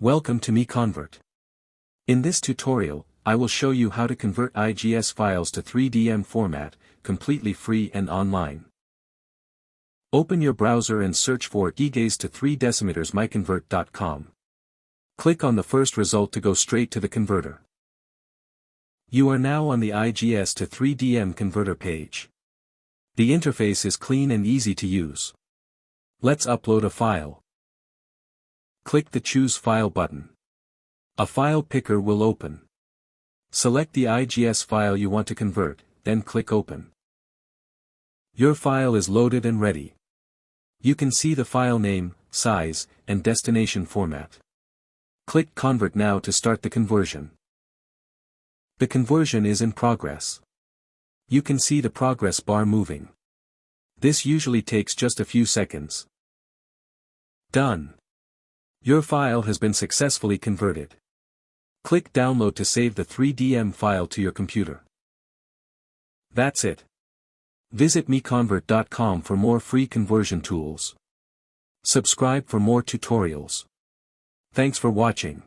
Welcome to MiConvert. In this tutorial, I will show you how to convert IGES files to 3DM format, completely free and online. Open your browser and search for IGES to 3 decimeters MiConvert.com. Click on the first result to go straight to the converter. You are now on the IGES to 3DM converter page. The interface is clean and easy to use. Let's upload a file. Click the Choose File button. A file picker will open. Select the IGES file you want to convert, then click Open. Your file is loaded and ready. You can see the file name, size, and destination format. Click Convert now to start the conversion. The conversion is in progress. You can see the progress bar moving. This usually takes just a few seconds. Done. Your file has been successfully converted. Click Download to save the 3DM file to your computer. That's it. Visit MiConvert.com for more free conversion tools. Subscribe for more tutorials. Thanks for watching.